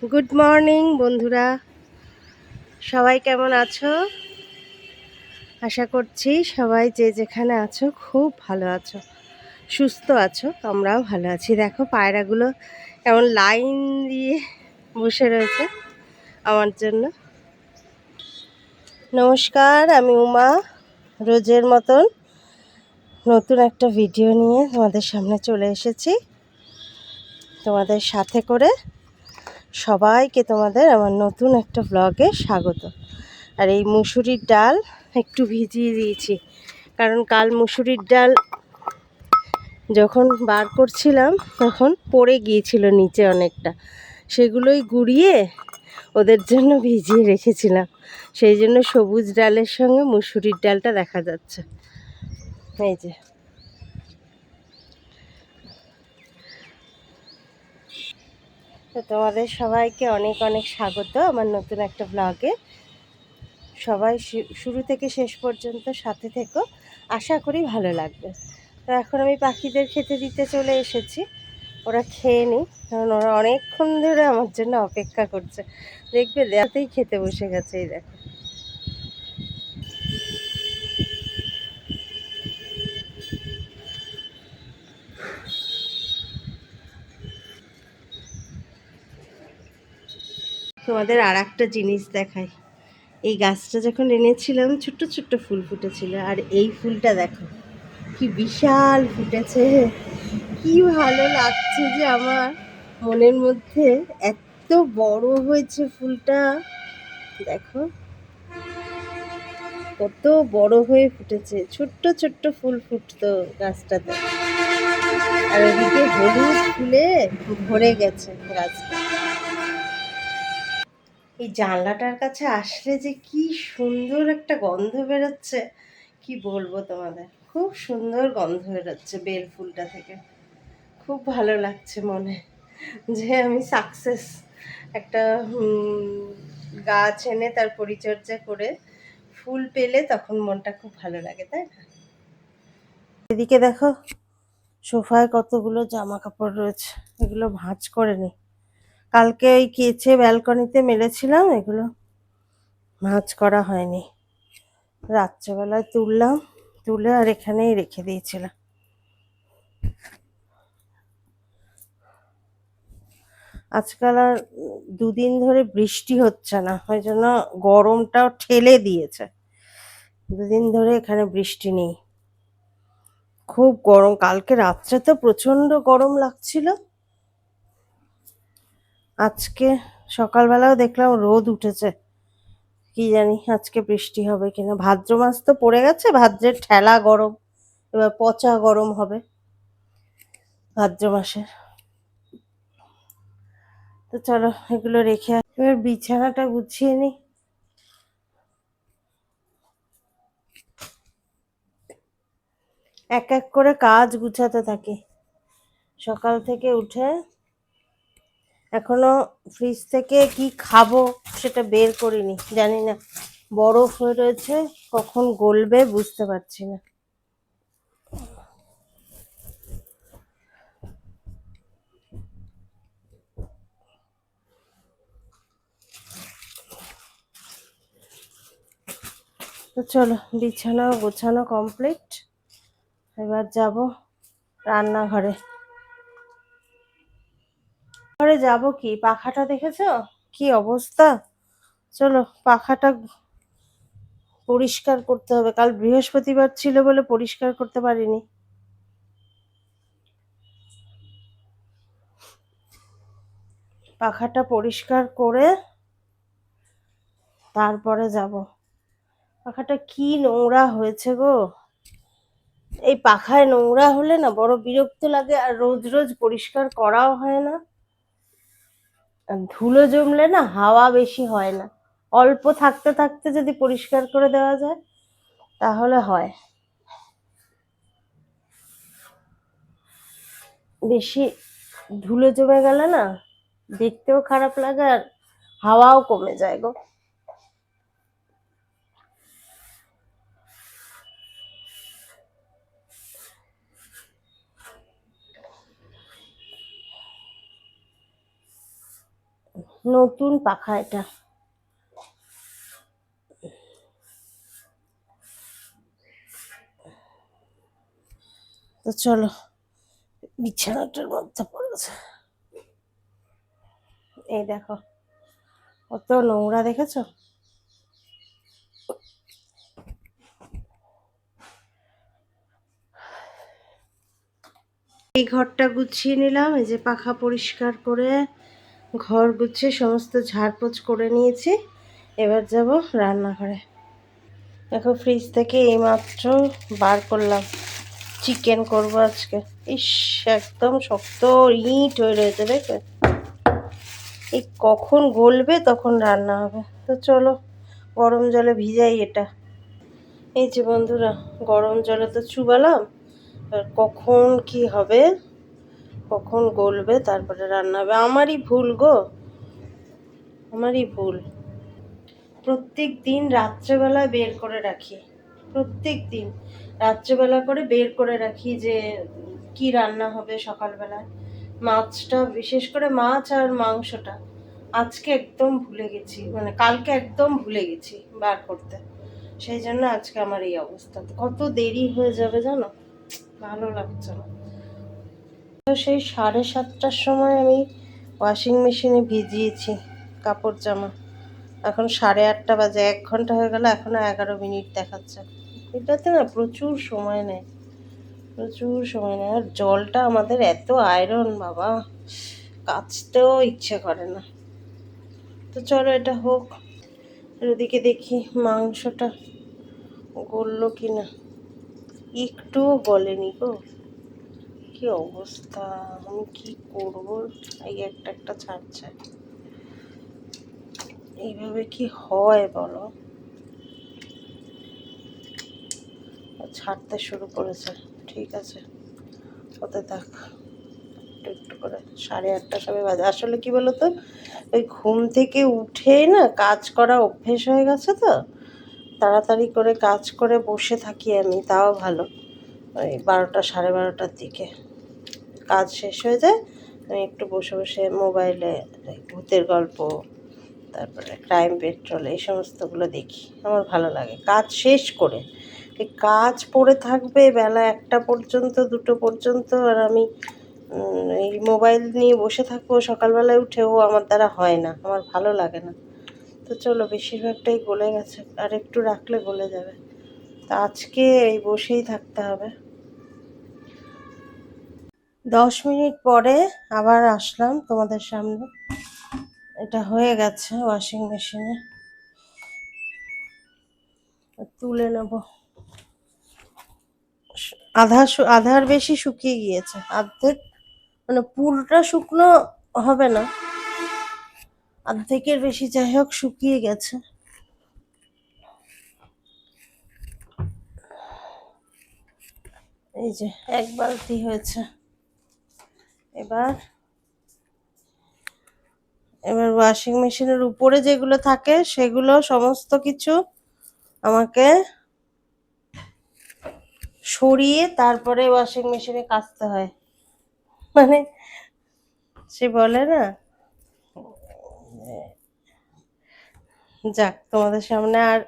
Good morning বন্ধুরা, সবাই কেমন আছো? আশা করছি সবাই যে যেখানে আছো খুব ভালো আছো, সুস্থ আছো। আমরাও ভালো আছি। দেখো পায়রাগুলো কেমন লাইন দিয়ে বসে রয়েছে আমার জন্য। নমস্কার, আমি উমা। রোজের মতন নতুন একটা ভিডিও নিয়ে তোমাদের সামনে চলে এসেছি, তোমাদের সাথে করে। সবাইকে তোমাদের আমার নতুন একটা ব্লগে স্বাগত। আর এই মুসুরির ডাল একটু ভিজিয়ে দিয়েছি, কারণ কাল মুসুরির ডাল যখন বার করছিলাম তখন পড়ে গিয়েছিল নিচে অনেকটা, সেগুলোই গুঁড়িয়ে ওদের জন্য ভিজিয়ে রেখেছিলাম। সেই জন্য সবুজ ডালের সঙ্গে মুসুরির ডালটা দেখা যাচ্ছে। এই যে তো তোমাদের সবাইকে অনেক অনেক স্বাগত আমার নতুন একটা ব্লগে। সবাই শুরু থেকে শেষ পর্যন্ত সাথে থেকো, আশা করি ভালো লাগবে। তো এখন আমি পাখিদের খেতে দিতে চলে এসেছি। ওরা খেয়ে নি, কারণ ওরা অনেকক্ষণ ধরে আমার জন্য অপেক্ষা করছে। দেখবে দেয়াতেই খেতে বসে গেছে। এই দেখো, তোমাদের আর একটা জিনিস দেখাই। এই গাছটা যখন এনেছিলাম ছোট্ট ছোট্ট ফুল ফুটেছিল, আর এই ফুলটা দেখো কি বিশাল ফুটেছে। কি ভালো লাগছে যে আমার মনের মধ্যে, এত বড় হয়েছে ফুলটা। দেখো কত বড় হয়ে ফুটেছে, ছোট্ট ছোট্ট ফুল ফুটতো গাছটাতে, আর ওদিকে হলুদ ফুলে ভরে গেছে গাছটা। এই জানলাটার কাছে আসলে যে কি সুন্দর একটা গন্ধ বেরোচ্ছে, কি বলবো তোমাদের। খুব সুন্দর গন্ধ বেরোচ্ছে বেল ফুলটা থেকে। খুব ভালো লাগছে মনে, যে আমি সাকসেস একটা গাছ এনে তার পরিচর্যা করে ফুল পেলে তখন মনটা খুব ভালো লাগে, তাই না? এদিকে দেখো সোফায় কতগুলো জামা কাপড় রয়েছে, এগুলো ভাঁজ করে নি। কালকে ওই কেচে ব্যালকনিতে মেলেছিলাম, এগুলো ভাঁজ করা হয়নি। রাত্রেবেলায় তুললাম, তুলে আর এখানেই রেখে দিয়েছিলাম। আজকাল আর দুদিন ধরে বৃষ্টি হচ্ছে না, ওই জন্য গরমটাও ঠেলে দিয়েছে। দুদিন ধরে এখানে বৃষ্টি নেই, খুব গরম। কালকে রাত্রে তো প্রচন্ড গরম লাগছিল। আজকে সকালবেলাও দেখলাম রোদ উঠেছে। কি জানি আজকে বৃষ্টি হবে কিনা। ভাদ্র মাস তো পড়ে গেছে, ভাদ্রের ঠেলা গরম, এবার পচা গরম হবে ভাদ্র মাসে। তো চলো এগুলো রেখে এবার বিছানাটা গুছিয়ে নিই। এক এক করে কাজ গুছাতে থাকি সকাল থেকে উঠে। এখনো ফ্রিজ থেকে কি খাবো সেটা বের করিনি, জানি না, বরফ হয়ে রয়েছে, কখন গলবে বুঝতে পারছি না। তো চলো বিছানা গোছানো কমপ্লিট, এবার যাব রান্নাঘরে। ঘরে যাব, কি পাখাটা দেখেছো কি অবস্থা। চলো পাখাটা পরিষ্কার করতে হবে, কাল বৃহস্পতিবার ছিল বলে পরিষ্কার করতে পারিনি। পাখাটা পরিষ্কার করে তারপরে যাব। পাখাটা কি নোংরা হয়েছে গো। এই পাখায় নোংরা হলে না বড় বিরক্ত লাগে, আর রোজ রোজ পরিষ্কার করাও হয় না। আর ধুলো জমলে না হাওয়া বেশি হয় না। অল্প থাকতে থাকতে যদি পরিষ্কার করে দেওয়া যায় তাহলে হয়। বেশি ধুলো জমে গেলে না দেখতেও খারাপ লাগে, আর হাওয়াও কমে যায় গো। নতুন পাখা এটা। তো চলো, বিছানাটার মধ্যে পড়েছে। এই দেখো কত নোংরা, দেখেছো? এই ঘরটা গুছিয়ে নিলাম, এই যে পাখা পরিষ্কার করে ঘর গুছিয়ে সমস্ত ঝাড়পোছ করে নিয়েছি। এবার যাব রান্নাঘরে। দেখো ফ্রিজ থেকে এইমাত্র বার করলাম, চিকেন করব আজকে। ইস, একদম শক্ত ইট হয়ে রয়েছে, দেখে এই কখন গলবে তখন রান্না হবে। তো চলো গরম জলে ভিজাই এটা। এই যে বন্ধুরা, গরম জলে তো চুবালাম, আর কখন কি হবে, কখন গলবে তারপরে রান্না হবে। আমারই ভুল গো, আমারই ভুল। প্রত্যেক দিন রাত্রেবেলায় বের করে রাখি, প্রত্যেক দিন রাত্রেবেলা করে বের করে রাখি যে কি রান্না হবে সকালবেলায়। মাছটা, বিশেষ করে মাছ আর মাংসটা আজকে একদম ভুলে গেছি, মানে কালকে একদম ভুলে গেছি বার করতে। সেই জন্য আজকে আমার এই অবস্থা। কত দেরি হয়ে যাবে জানো, ভালো লাগছে না। তো সেই 7:30টার সময় আমি ওয়াশিং মেশিনে ভিজিয়েছি কাপড় জামা। এখন 8:30 বাজে, 1 ঘন্টা হয়ে গেল, এখনো 11 মিনিট দেখাচ্ছে। এটাতে না প্রচুর সময় নেয়, প্রচুর সময় নেয়। আর জলটা আমাদের এত আয়রন বাবা, কাচতেও ইচ্ছে করে না। তো চলো এটা হোক, আর ওদিকে দেখি মাংসটা গললো কিনা। একটুও গলেনি গো, কি অবস্থা, আমি কি করবো। এই একটা একটা ছাড়ছে, এইভাবে কি হয় বলো। ছাড়তে শুরু করেছে, ঠিক আছে হতে থাক, একটু একটু করে। 8:30 সবে বাজে। আসলে কি বলতো, ওই ঘুম থেকে উঠেই না কাজ করা অভ্যেস হয়ে গেছে, তো তাড়াতাড়ি করে কাজ করে বসে থাকি আমি, তাও ভালো। ওই 12টা 12:30টার দিকে কাজ শেষ হয়ে যায়, আমি একটু বসে বসে মোবাইলে ভূতের গল্প, তারপরে ক্রাইম পেট্রোল, এই সমস্তগুলো দেখি, আমার ভালো লাগে। কাজ শেষ করে এই কাজ পড়ে থাকবে বেলা 1টা পর্যন্ত, 2টো পর্যন্ত, আর আমি এই মোবাইল নিয়ে বসে থাকবো সকালবেলায় উঠেও, আমার দ্বারা হয় না, আমার ভালো লাগে না। তো চলো, বেশিরভাগটাই গলে গেছে, আর একটু রাখলে গলে যাবে। তা আজকে এই বসেই থাকতে হবে। 10 মিনিট পরে আবার আসলাম তোমাদের সামনে। এটা হয়ে গেছে ওয়াশিং মেশিনে, তুলে নেব। আধার বেশি শুকিয়ে গিয়েছে, অর্ধেক, মানে পুরোটা শুকনো হবে না, অর্ধেকের বেশি যাই হোক শুকিয়ে গেছে। এই যে 1 বালতি হয়েছে। এবার এবার ওয়াশিং মেশিনের উপরে যেগুলো থাকে সেগুলো সমস্ত কিছু আমাকে সরিয়ে তারপরে ওয়াশিং মেশিনে কাচতে হয়। মানে সে বলে না, যাক তোমাদের সামনে আর,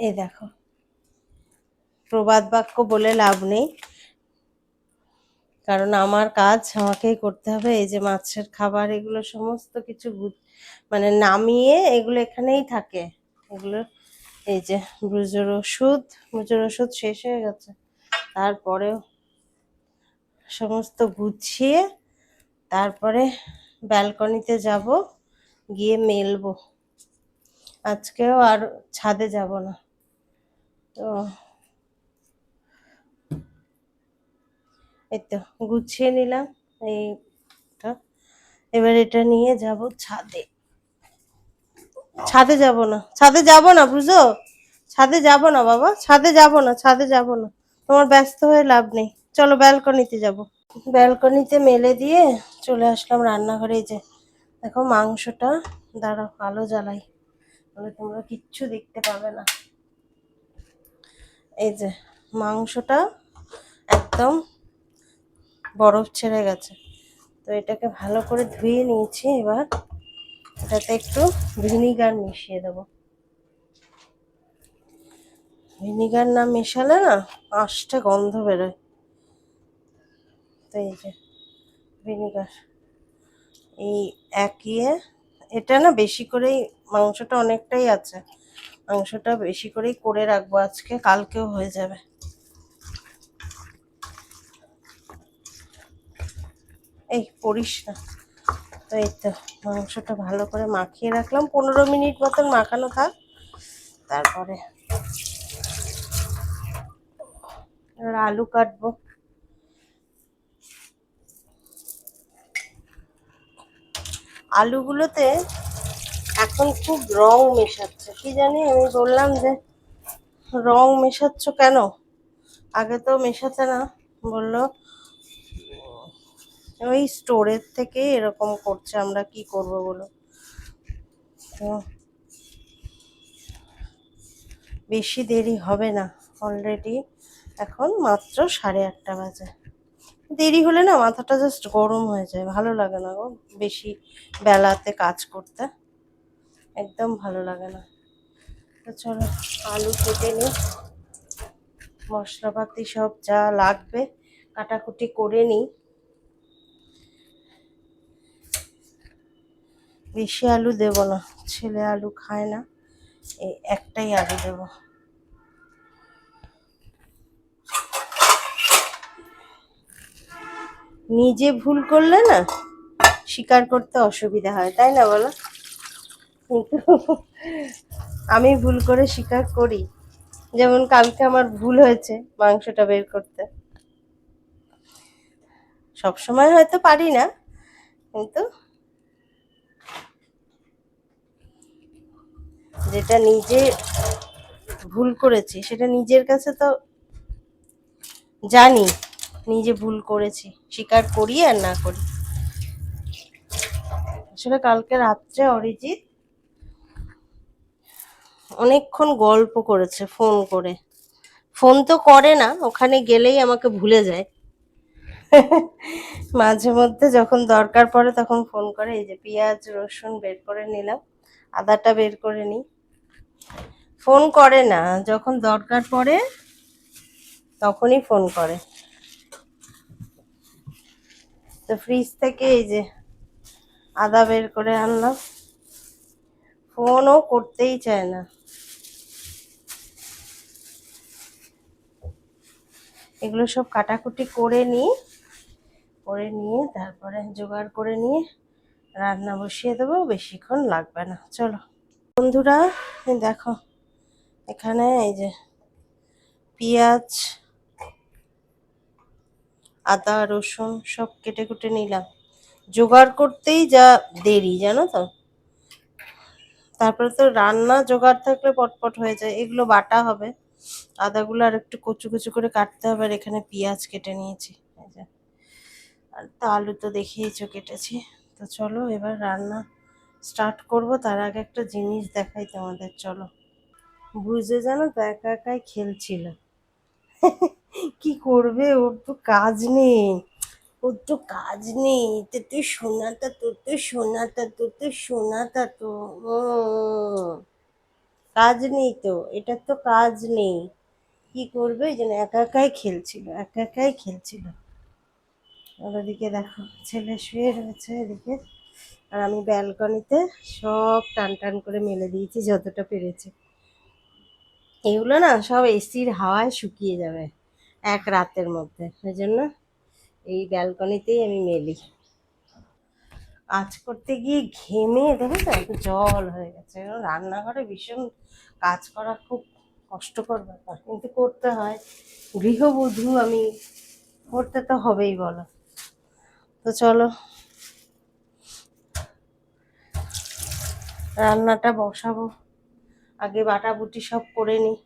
এই দেখো প্রবাদ বাক্য বলে লাভ নেই, কারণ আমার কাজ আমাকেই করতে হবে। এই যে মাছের খাবার, এগুলো সমস্ত কিছু মানে নামিয়ে এগুলো এখানেই থাকে, এগুলো। এই যে ব্রুজের ওষুধ শেষ হয়ে গেছে, তারপরেও সমস্ত গুছিয়ে তারপরে ব্যালকনিতে যাব, গিয়ে মেলবো। আজকেও আর ছাদে যাব না। তো এই তো গুছিয়ে নিলাম এইটা, এবার এটা নিয়ে যাব ছাদে। ছাদে যাব না, ছাদে যাব না, বুঝো, ছাদে যাব না বাবা, ছাদে যাব না, ছাদে যাব না। তোমার ব্যস্ত হয়ে লাভ নেই, চলো ব্যালকনিতে যাব। ব্যালকনিতে মেলে দিয়ে চলে আসলাম রান্নাঘরে। এই যে দেখো মাংসটা, দাঁড়াও আলো জ্বালাই, তাহলে তোমরা কিচ্ছু দেখতে পাবে না। এই যে মাংসটা একদম বরফ ছেড়ে গেছে, তো এটাকে ভালো করে ধুয়ে নিয়েছি। এবার এটাতে একটু ভিনিগার মিশিয়ে দেবো। ভিনিগার না মেশালে না আষ্টে গন্ধ বেরোয়। তো এই যে ভিনিগার, এই একিয়ে এটা না বেশি করেই, মাংসটা অনেকটাই আছে, মাংসটা বেশি করেই করে রাখবো আজকে, কালকেও হয়ে যাবে। এই পড়িস না। তো এই তো মাংসটা ভালো করে মাখিয়ে রাখলাম, 15 মিনিট মতন মাখানো থাক। তারপরে এবার আলু কাটবো। আলুগুলোতে এখন খুব রং মেশাচ্ছে, কি জানি, আমি বললাম যে রং মেশাচ্ছ কেন, আগে তো মেশাতে না। বললো ওই স্টোরের থেকে এরকম করছে, আমরা কি করব বলো। তো বেশি দেরি হবে না, অলরেডি এখন মাত্র 8:30 বাজে। দেরি হলে না মাথাটা জাস্ট গরম হয়ে যায়, ভালো লাগে না গো বেশি বেলাতে কাজ করতে, একদম ভালো লাগে না। তো চলো আলু কেটে নিই, মশলাপাতি সব যা লাগবে কাটাকুটি করে নিই। বেশি আলু দেব না, ছেলে আলু খায় না, এই একটাই আলু দেব। নিজে ভুল করলে না স্বীকার করতে অসুবিধা হয়, তাই না বলো? কিন্তু আমি ভুল করে স্বীকার করি। যেমন কালকে আমার ভুল হয়েছে মাংসটা বের করতে, সব সময় হয়তো পারি না, কিন্তু যেটা নিজে ভুল করেছি সেটা নিজের কাছে তো জানি নিজে ভুল করেছি, স্বীকার করি আর না করি। আসলে কালকে রাত্রে অরিজিৎ অনেকক্ষণ গল্প করেছে ফোন করে, ফোন তো করে না, ওখানে গেলেই আমাকে ভুলে যায়। মাঝে মধ্যে যখন দরকার পড়ে তখন ফোন করে। এই যে পেঁয়াজ রসুন বের করে নিলাম, আদাটা বের করে নিই। ফোন করে না, যখন দরকার পড়ে তখনই ফোন করে। তো ফ্রিজ থেকে এই যে আদা বের করে আনলাম, ফোনও করতেই চায় না। এগুলো সব কাটাকুটি করে নিই, করে নিয়ে তারপরে জোগাড় করে নিয়ে রান্না বসিয়ে দেবো, বেশিক্ষণ লাগবে না। চলো বন্ধুরা, দেখো এখানে এই যে পেঁয়াজ আদা রসুন সব কেটে কুটে নিলাম, জোগাড় করতেই যা দেরি জানো তো। তারপরে তো রান্না জোগাড় থাকলে পটপট হয়ে যায়, এগুলো বাটা হবে, আদাগুলো আর একটু কচু কচু করে কাটতে হবে। আর এখানে পেঁয়াজ কেটে নিয়েছি, এই যে, আর তো আলু তো দেখিয়েছো কেটেছি। তো চলো এবার রান্না স্টার্ট করব, তার আগে একটা জিনিস দেখাই তোমাদের, চলো। বুঝে জানো তো একা একাই খেলছিল। কি করবে, ওর তো কাজ নেই, ওর তো কাজ নেই, তো তুই সোনাটা, তোর তো সোনাটা, তোর তো সোনাটা তো কাজ নেই তো, এটার তো কাজ নেই, কি করবে, এই জন্য একা একাই খেলছিল, একা একাই খেলছিল। আর ওদিকে দেখো ছেলে শুয়ে রয়েছে এদিকে, আর আমি ব্যালকনিতে সব টান টান করে মেলে দিয়েছি যতটা পেরেছি। এগুলো না সব এসির হাওয়ায় শুকিয়ে যাবে এক রাতের মধ্যে, ওই জন্য এই ব্যালকনিতেই আমি মেলি। কাজ করতে গিয়ে ঘেমে দেখো তো একটু জল হয়ে গেছে, রান্নাঘরে ভীষণ কাজ করা খুব কষ্টকর ব্যাপার, কিন্তু করতে হয়, গৃহবধূ আমি, করতে তো হবেই বলো। তো চলো রান্নাটা বসাবো, আগে বাটাবুটি সব করে নিই।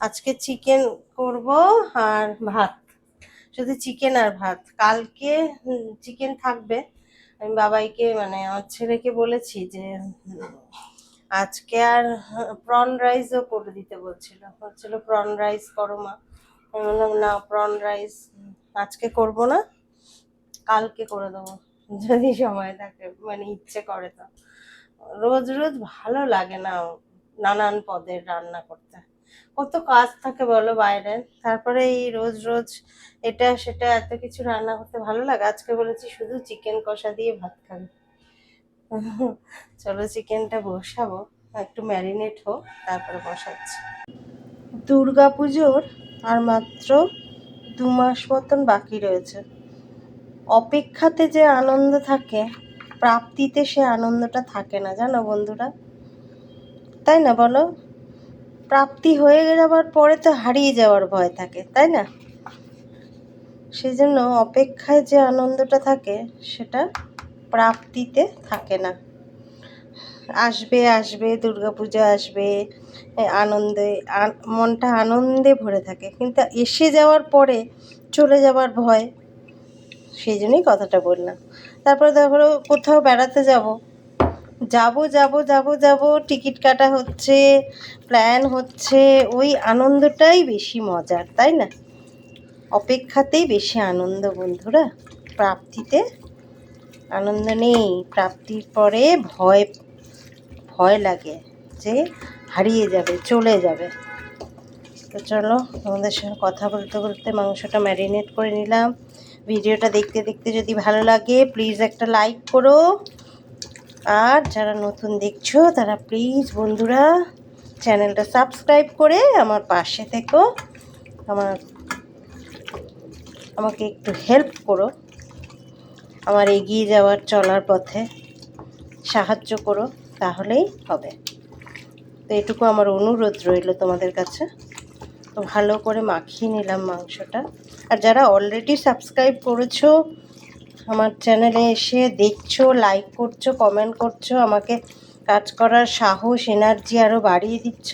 আজকে চিকেন করব আর ভাত, শুধু চিকেন আর ভাত। কালকে চিকেন থাকবে, আমি বাবাইকে মানে আমার ছেলেকে বলেছি যে আজকে আর প্রন রাইসও করে দিতে বলছিল, বলছিল প্রন রাইস করো মা, আমি বললাম না, প্রন রাইস আজকে করব না, কালকে করে দেবো যদি সময় থাকে, মানে ইচ্ছে করে তো। রোজ রোজ ভালো লাগে না নানান পদের রান্না করতে, কত কাজ থাকে বলো বাইরে, তারপরে এই রোজ রোজ এটা সেটা এত কিছু রান্না করতে ভালো লাগে। আজকে বলেছি শুধু চিকেন কষা দিয়ে ভাত খাবে। চলো চিকেনটা বসাবো, একটু ম্যারিনেট হোক, তারপরে বসাচ্ছি। দুর্গা পুজোর আর মাত্র 2 মাস মতন বাকি রয়েছে। অপেক্ষাতে যে আনন্দ থাকে, প্রাপ্তিতে সে আনন্দটা থাকে না, জানো বন্ধুরা, তাই না বলো? প্রাপ্তি হয়ে যাওয়ার পরে তো হারিয়ে যাওয়ার ভয় থাকে, তাই না? সেই জন্য অপেক্ষায় যে আনন্দটা থাকে সেটা প্রাপ্তিতে থাকে না। আসবে আসবে দুর্গাপূজা আসবে, আনন্দে মনটা আনন্দে ভরে থাকে, কিন্তু এসে যাওয়ার পরে চলে যাওয়ার ভয়, সেই জন্যই কথাটা বললাম। তারপরে দেখো কোথাও বেড়াতে যাব যাব যাব যাব যাব টিকিট কাটা হচ্ছে, প্ল্যান হচ্ছে, ওই আনন্দটাই বেশি মজার, তাই না? অপেক্ষাতেই বেশি আনন্দ বন্ধুরা, প্রাপ্তিতে আনন্দ নেই। প্রাপ্তির পরে ভয় ভয় লাগে যে হারিয়ে যাবে, চলে যাবে। তো চলো, আমাদের সঙ্গে কথা বলতে বলতে মাংসটা ম্যারিনেট করে নিলাম। ভিডিওটা দেখতে দেখতে যদি ভালো লাগে প্লিজ একটা লাইক করো, আর যারা নতুন দেখছো তারা প্লিজ বন্ধুরা চ্যানেলটা সাবস্ক্রাইব করে আমার পাশে থেকো, আমাকে একটু হেল্প করো, আমার এগিয়ে যাওয়ার চলার পথে সাহায্য করো, তাহলেই হবে। তো এটুকু আমার অনুরোধ রইল তোমাদের কাছে। তো ভালো করে মাখিয়ে নিলাম মাংসটা। আর যারা অলরেডি সাবস্ক্রাইব করেছো, আমার চ্যানেলে এসে দেখছো, লাইক করছো, কমেন্ট করছো, আমাকে কাজ করার সাহস এনার্জি আরও বাড়িয়ে দিচ্ছ,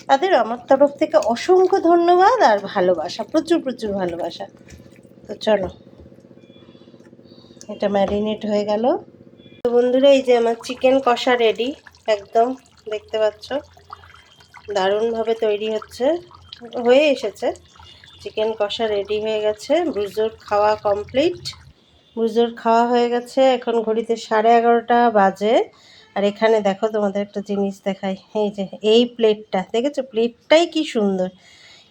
তাদের আমার তরফ থেকে অসংখ্য ধন্যবাদ আর ভালোবাসা, প্রচুর প্রচুর ভালোবাসা। তো চলো, এটা ম্যারিনেট হয়ে গেল। তো বন্ধুরা, এই যে আমার চিকেন কষা রেডি, একদম দেখতে পাচ্ছ দারুণভাবে তৈরি হয়ে এসেছে। চিকেন কষা রেডি হয়ে গেছে, ব্রুজোর খাওয়া কমপ্লিট, ব্রুজোর খাওয়া হয়ে গেছে। এখন ঘড়িতে 11:30 বাজে। আর এখানে দেখো তোমাদের একটা জিনিস দেখাই, এই যে এই প্লেটটা দেখেছো, প্লেটটাই কি সুন্দর।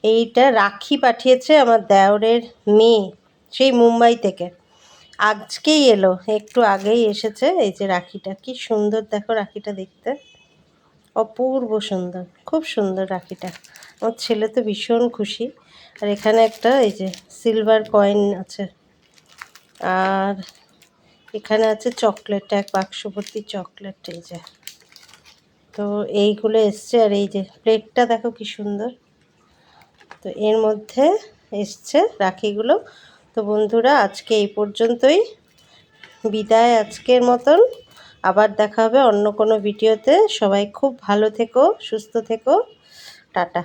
এইটা রাখি পাঠিয়েছে আমার দেওরের মেয়ে, সেই মুম্বাই থেকে, আজকেই এলো, একটু আগেই এসেছে। এই যে রাখিটা কি সুন্দর দেখো, রাখিটা দেখতে অপূর্ব সুন্দর, খুব সুন্দর রাখিটা। আমার ছেলে তো ভীষণ খুশি। আর এখানে একটা এই যে সিলভার কয়েন আছে, আর এখানে আছে চকলেট, এক বাক্স ভর্তি চকলেট, এই যে। তো এইগুলো এসছে, আর এই যে প্লেটটা দেখো কি সুন্দর। তো এর মধ্যে এসছে রাখিগুলো। তো বন্ধুরা, আজকে এই পর্যন্তই, বিদায় আজকের মতন। আবার দেখা হবে অন্য কোনো ভিডিওতে। সবাই খুব ভালো থেকো, সুস্থ থেকো, টাটা।